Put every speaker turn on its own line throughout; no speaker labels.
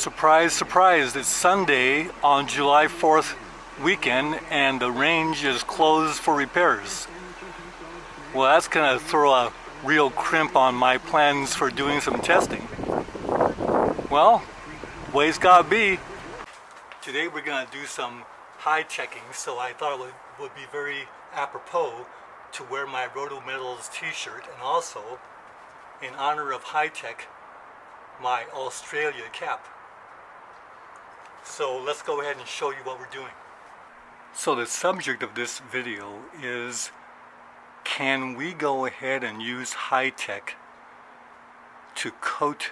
Surprise, surprise, it's Sunday on July 4th weekend and the range is closed for repairs. Well, that's gonna throw a real crimp on my plans for doing some testing. Well, way it's gotta be. Today we're gonna do some Hi-Tekking, so I thought it would be very apropos to wear my Roto Metals t-shirt, and also in honor of Hi-Tek, my Australia cap. So let's go ahead and show you what we're doing. So the subject of this video is, can we go ahead and use Hi-Tek to coat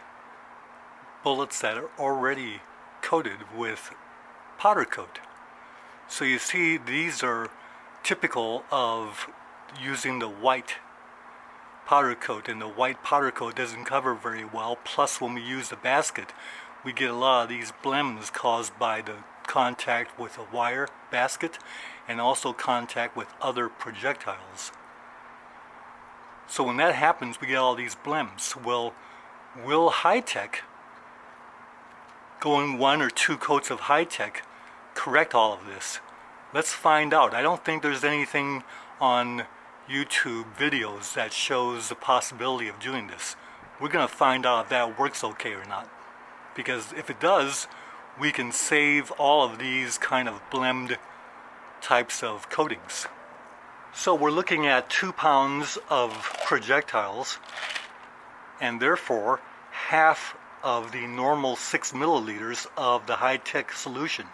bullets that are already coated with powder coat? So you see, these are typical of using the white powder coat, and the white powder coat doesn't cover very well. Plus, when we use the basket, we get a lot of these blems caused by the contact with a wire basket and also contact with other projectiles. So when that happens, we get all these blems. Well, will Hi-Tek, going one or two coats of Hi-Tek, correct all of this? Let's find out. I don't think there's anything on YouTube videos that shows the possibility of doing this. We're going to find out if that works okay or not. Because if it does, we can save all of these kind of blemed types of coatings. So we're looking at 2 pounds of projectiles, and therefore half of the normal 6 milliliters of the Hi-Tek solution.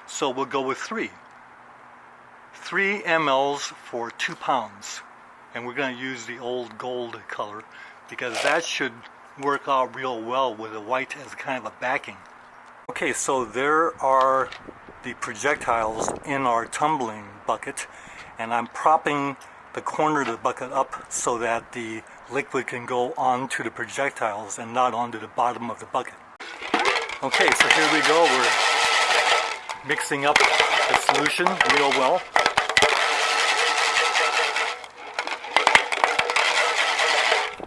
So we'll go with 3 mLs for 2 pounds. And we're going to use the old gold color because that should work out real well with the white as kind of a backing. Okay, so there are the projectiles in our tumbling bucket, and I'm propping the corner of the bucket up so that the liquid can go onto the projectiles and not onto the bottom of the bucket. Okay, so here we go. We're mixing up the solution real well.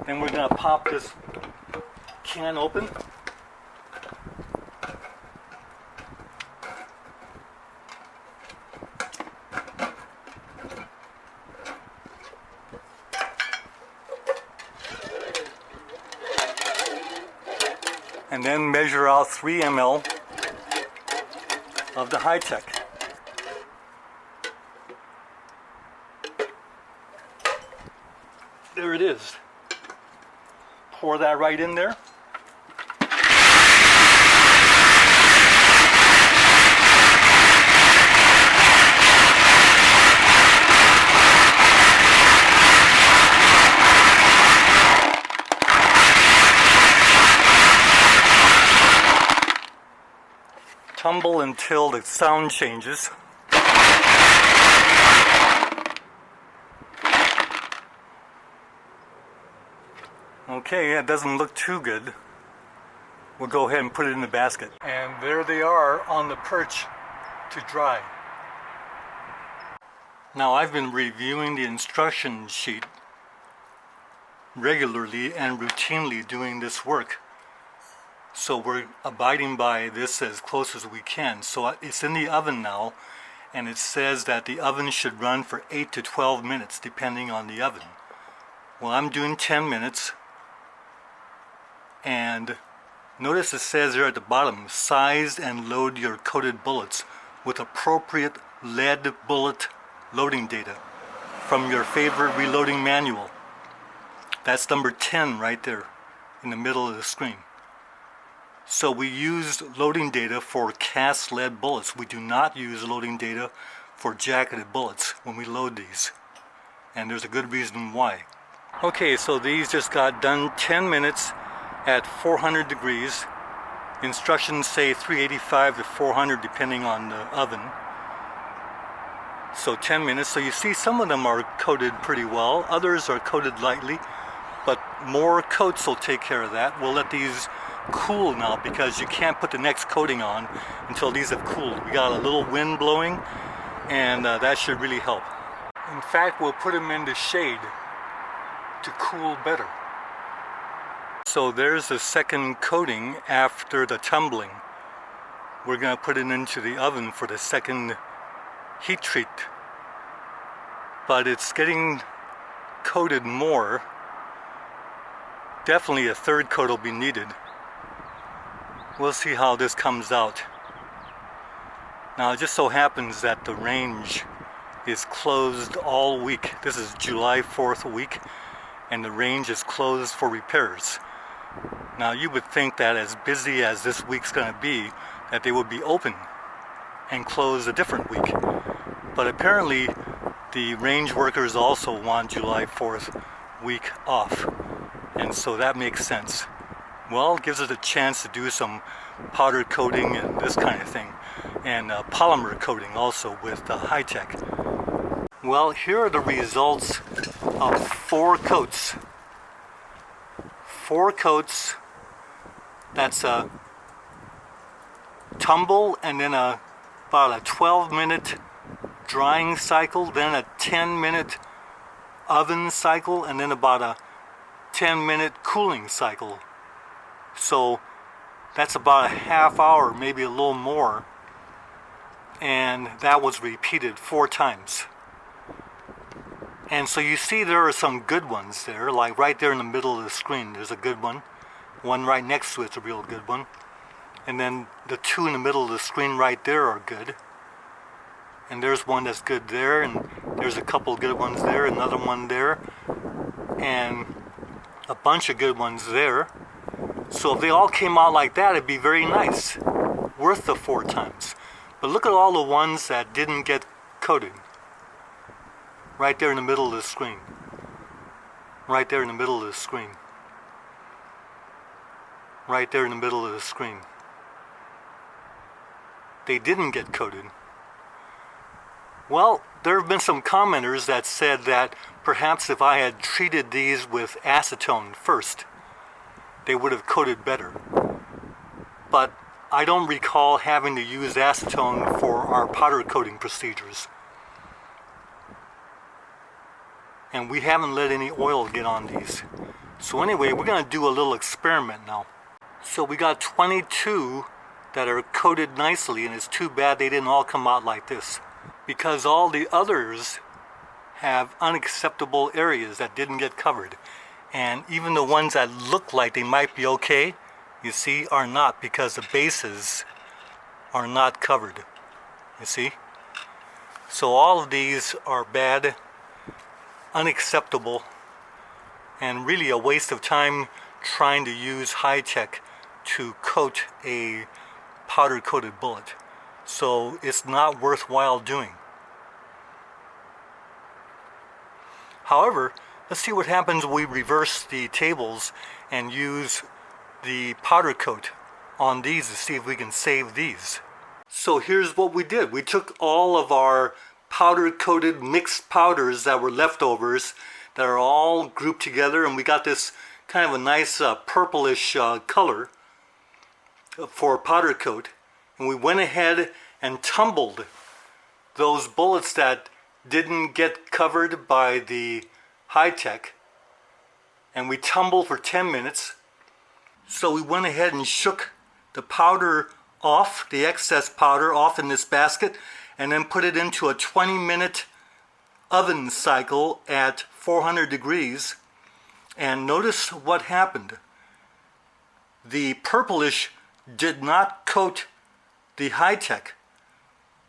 Then we're going to pop this can open. And then measure out 3 ml of the Hi-Tek. There it is. Pour that right in there. Tumble until the sound changes. Okay, it doesn't look too good. We'll go ahead and put it in the basket. And there they are on the perch to dry. Now, I've been reviewing the instruction sheet regularly and routinely doing this work. So we're abiding by this as close as we can. So it's in the oven now, and it says that the oven should run for 8 to 12 minutes depending on the oven. Well, I'm doing 10 minutes. And notice it says there at the bottom, size and load your coated bullets with appropriate lead bullet loading data from your favorite reloading manual. That's number 10 right there in the middle of the screen. So we used loading data for cast lead bullets. We do not use loading data for jacketed bullets when we load these. And there's a good reason why. Okay, so these just got done 10 minutes at 400 degrees. Instructions say 385 to 400 depending on the oven. So 10 minutes. So you see some of them are coated pretty well. Others are coated lightly. But more coats will take care of that. We'll let these cool now because you can't put the next coating on until these have cooled. We got a little wind blowing, and that should really help. In fact, we'll put them in the shade to cool better. So there's the second coating after the tumbling. we're going to put it into the oven for the second heat treat. But it's getting coated more. Definitely a third coat will be needed. We'll see how this comes out. Now it just so happens that the range is closed all week. This is July 4th week, and the range is closed for repairs. Now you would think that as busy as this week's going to be, that they would be open and close a different week. But apparently the range workers also want July 4th week off, and so that makes sense. Well, it gives us a chance to do some powder coating and this kind of thing, and polymer coating also with Hi-Tek. Well, here are the results of 4 coats. 4 coats. That's a tumble, and then about a 12-minute drying cycle, then a 10-minute oven cycle, and then about a 10-minute cooling cycle. So that's about a half hour, maybe a little more, and that was repeated 4 times. And so you see there are some good ones there, like right there in the middle of the screen there's a good one. One right next to it's a real good one. And then the 2 in the middle of the screen right there are good. And there's one that's good there, and there's a couple good ones there, another one there, and a bunch of good ones there. So if they all came out like that, it'd be very nice, worth the 4 times. But look at all the ones that didn't get coated. Right there in the middle of the screen. Right there in the middle of the screen. Right there in the middle of the screen. They didn't get coated. Well, there have been some commenters that said that perhaps if I had treated these with acetone first, they would have coated better. But I don't recall having to use acetone for our powder coating procedures. And we haven't let any oil get on these. So anyway, we're going to do a little experiment now. So we got 22 that are coated nicely, and it's too bad they didn't all come out like this, because all the others have unacceptable areas that didn't get covered. And even the ones that look like they might be okay, you see, are not, because the bases are not covered. You see? So all of these are bad, unacceptable, and really a waste of time trying to use Hi-Tek to coat a powder coated bullet. So it's not worthwhile doing. However, let's see what happens when we reverse the tables and use the powder coat on these to see if we can save these. So here's what we did. We took all of our powder coated mixed powders that were leftovers that are all grouped together, and we got this kind of a nice purplish color for powder coat, and we went ahead and tumbled those bullets that didn't get covered by the Hi-Tek, and we tumbled for 10 minutes. So we went ahead and shook the powder off, the excess powder off in this basket, and then put it into a 20-minute oven cycle at 400 degrees. And notice what happened. The purplish did not coat the Hi-Tek,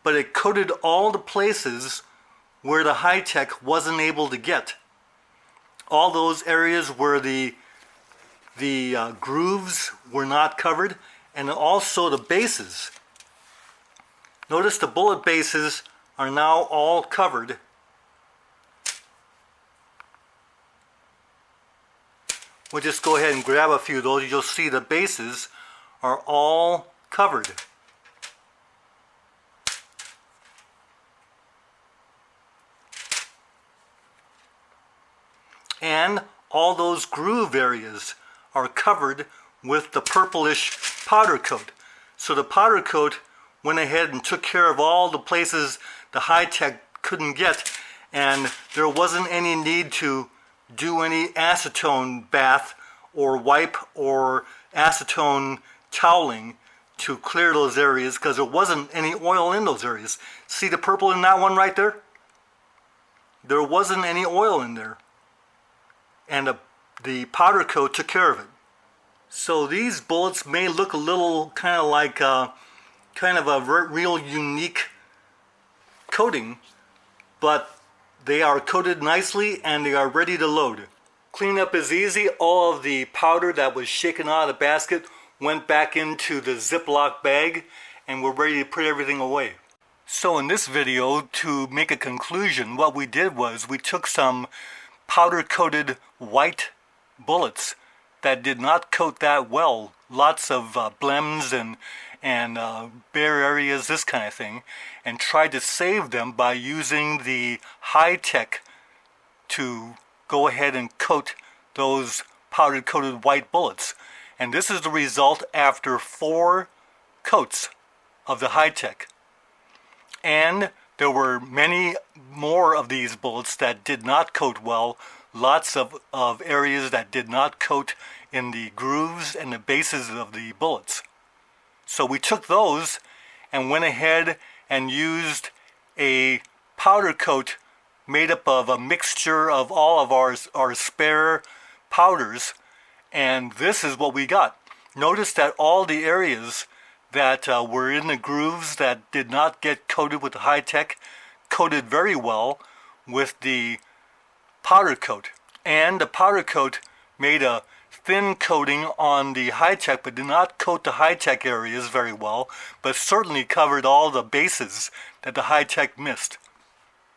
but it coated all the places where the Hi-Tek wasn't able to get. All those areas where the grooves were not covered, and also the bases. Notice the bullet bases are now all covered. We'll just go ahead and grab a few of those. You'll see the bases are all covered. And all those groove areas are covered with the purplish powder coat. So the powder coat went ahead and took care of all the places the Hi-Tek couldn't get, and there wasn't any need to do any acetone bath or wipe or acetone toweling to clear those areas because there wasn't any oil in those areas. See the purple in that one right there? There wasn't any oil in there. And the powder coat took care of it. So these bullets may look a little kind of like kind of a real unique coating, but they are coated nicely and they are ready to load. Cleanup is easy. All of the powder that was shaken out of the basket went back into the Ziploc bag and we're ready to put everything away. So in this video, to make a conclusion, what we did was we took some powder coated white bullets that did not coat that well, lots of blems and bare areas, this kind of thing, and tried to save them by using the Hi-Tek to go ahead and coat those powder coated white bullets. And this is the result after 4 coats of the Hi-Tek. And there were many more of these bullets that did not coat well, lots of areas that did not coat in the grooves and the bases of the bullets. So we took those and went ahead and used a powder coat made up of a mixture of all of our spare powders, and this is what we got. Notice that all the areas that were in the grooves that did not get coated with the Hi-Tek coated very well with the powder coat. And the powder coat made a thin coating on the Hi-Tek, but did not coat the Hi-Tek areas very well, but certainly covered all the bases that the Hi-Tek missed.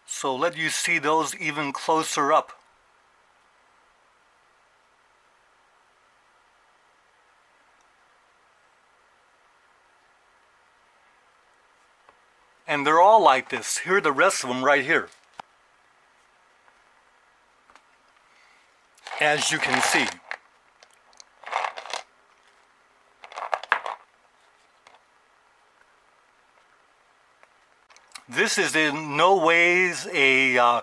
So let you see those even closer up. And they're all like this. Here are the rest of them right here. As you can see. This is in no ways a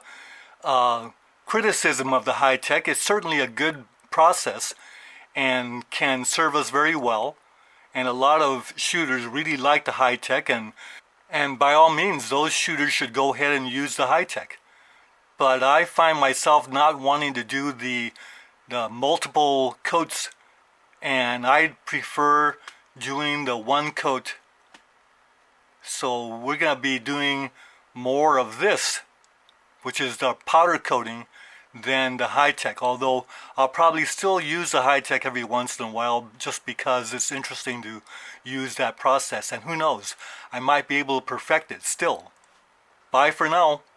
criticism of the Hi-Tek. It's certainly a good process and can serve us very well. And a lot of shooters really like the Hi-Tek, and by all means, those shooters should go ahead and use the Hi-Tek. But I find myself not wanting to do the multiple coats, and I prefer doing the one coat. So we're going to be doing more of this, which is the powder coating, than the Hi-Tek. Although I'll probably still use the Hi-Tek every once in a while just because it's interesting to use that process. And who knows, I might be able to perfect it still. Bye for now.